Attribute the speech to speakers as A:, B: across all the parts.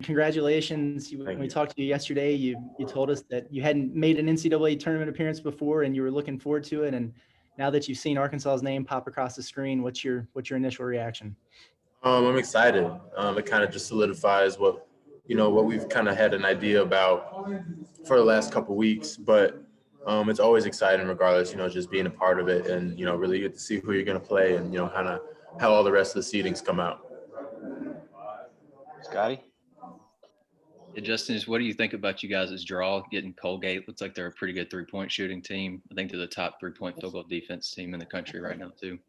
A: congratulations. When we talked to you yesterday, you told us that you hadn't made an NCAA tournament appearance before and you were looking forward to it. And now that you've seen Arkansas's name pop across the screen, what's your initial reaction?
B: I'm excited. It kind of just solidifies what we've kind of had an idea about for the last couple weeks, but it's always exciting regardless, just being a part of it and, really get to see who you're going to play and, kind of how all the rest of the seedings come out.
C: Scotty?
D: Yeah, Justin, what do you think about you guys' draw getting Colgate? Looks like they're a pretty good three-point shooting team. I think they're the top three-point field goal defense team in the country right now, too.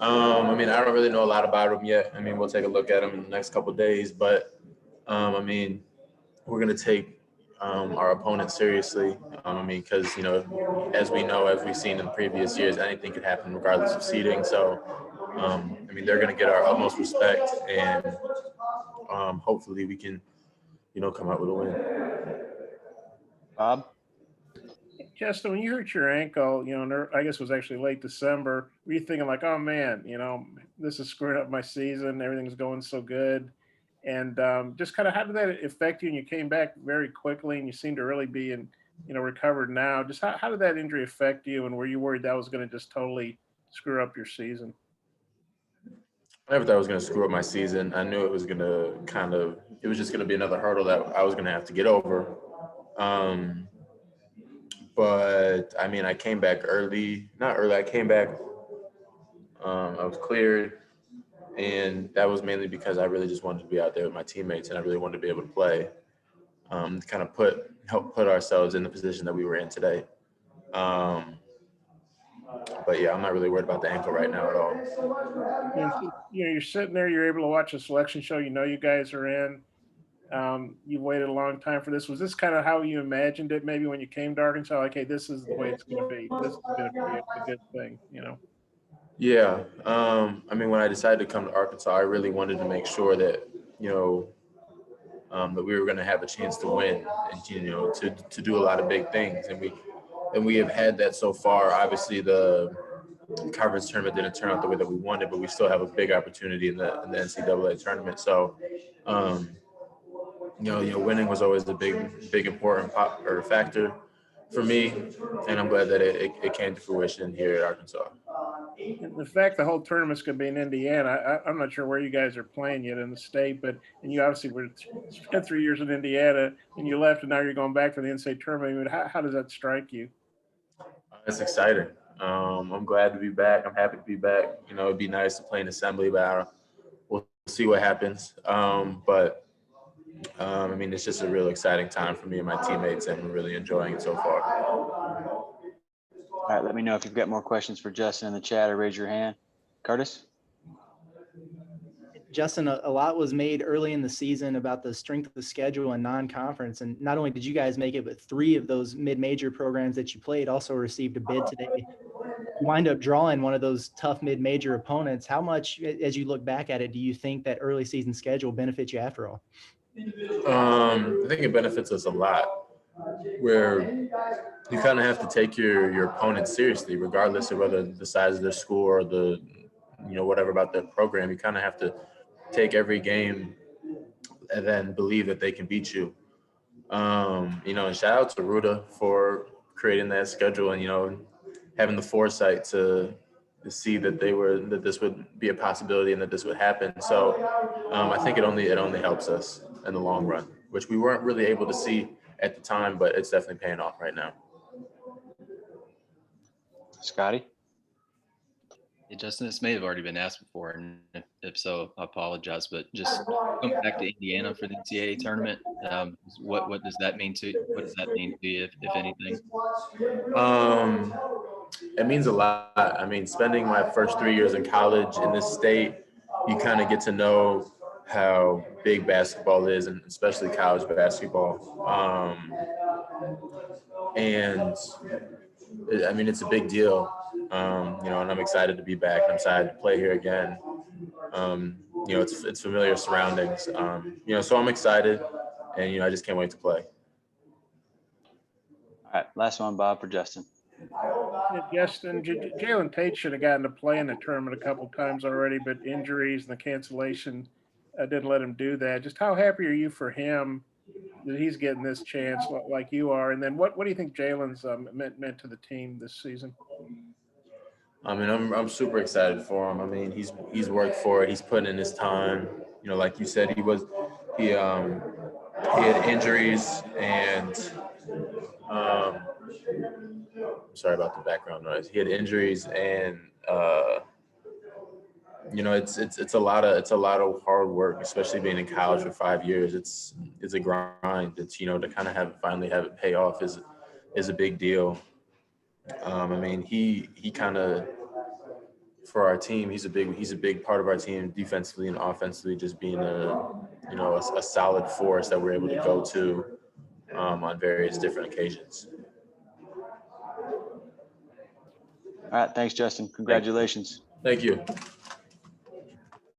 B: I don't really know a lot about them yet. We'll take a look at them in the next couple of days, but, we're going to take our opponents seriously. Because, as we've seen in the previous years, anything could happen regardless of seeding. So, they're going to get our utmost respect, and hopefully we can, come out with a win.
C: Bob?
E: Justin, when you hurt your ankle, I guess it was actually late December, were you thinking like, oh man, this is screwing up my season, everything's going so good? And just kind of how did that affect you? And you came back very quickly and you seem to really be recovered now. Just how did that injury affect you? And were you worried that was going to just totally screw up your season?
B: I never thought it was going to screw up my season. I knew it was going to it was just going to be another hurdle that I was going to have to get over. But I came back I came back, I was cleared, and that was mainly because I really just wanted to be out there with my teammates and I really wanted to be able to play, to kind of help put ourselves in the position that we were in today. But yeah, I'm not really worried about the ankle right now at all.
E: You're sitting there, you're able to watch a selection show, you guys are in. You waited a long time for this. Was this kind of how you imagined it maybe when you came to Arkansas? Like, hey, this is the way it's going to be. This is going to be a good thing,
B: Yeah. When I decided to come to Arkansas, I really wanted to make sure that, that we were going to have a chance to win and, to do a lot of big things. And we have had that so far. Obviously, the conference tournament didn't turn out the way that we wanted, but we still have a big opportunity in the NCAA tournament. So, winning was always a big important factor for me, and I'm glad that it came to fruition here at Arkansas.
E: And the fact the whole tournament's going to be in Indiana, I'm not sure where you guys are playing yet in the state, and you obviously spent 3 years in Indiana, and you left, and now you're going back for the NCAA tournament. How does that strike you?
B: It's exciting. I'm glad to be back. I'm happy to be back. It'd be nice to play in assembly, but we'll see what happens. It's just a real exciting time for me and my teammates, and we're really enjoying it so far.
C: All right, let me know if you've got more questions for Justin in the chat or raise your hand. Curtis?
A: Justin, a lot was made early in the season about the strength of the schedule and non-conference. And not only did you guys make it, but 3 of those mid-major programs that you played also received a bid today. You wind up drawing one of those tough mid-major opponents. How much, as you look back at it, do you think that early season schedule benefits you after all?
B: I think it benefits us a lot, where you kind of have to take your opponent seriously, regardless of whether the size of their school or the, whatever about their program. You kind of have to take every game and then believe that they can beat you. And shout out to Ruta for creating that schedule and, having the foresight to see that this would be a possibility and that this would happen. So I think it only helps us in the long run, which we weren't really able to see at the time, but it's definitely paying off right now.
C: Scotty?
D: Yeah, Justin, this may have already been asked before, and if so, I apologize. But just going back to Indiana for the NCAA tournament, what does that mean to you? What does that mean to you, if anything?
B: It means a lot. Spending my first 3 years in college in this state, you kind of get to know how big basketball is, and especially college basketball. It's a big deal. And I'm excited to be back. I'm excited to play here again. It's familiar surroundings. So I'm excited, and I just can't wait to play.
C: All right, last one, Bob, for Justin.
E: Yeah, Justin, Jaylen Page should have gotten to play in the tournament a couple of times already, but injuries and the cancellation didn't let him do that. Just how happy are you for him that he's getting this chance like you are? And then what do you think Jaylen's meant to the team this season?
B: I mean, I'm super excited for him. I mean, he's worked for it. He's putting in his time. You know, like you said, he had injuries and sorry about the background noise. He had injuries and you know, it's a lot of hard work, especially being in college for 5 years. It's a grind. It's, you know, to kind of finally have it pay off is a big deal. I mean, he kind of, for our team, he's a big part of our team defensively and offensively, just being a solid force that we're able to go to on various different occasions.
C: All right. Thanks, Justin. Congratulations.
B: Thank you.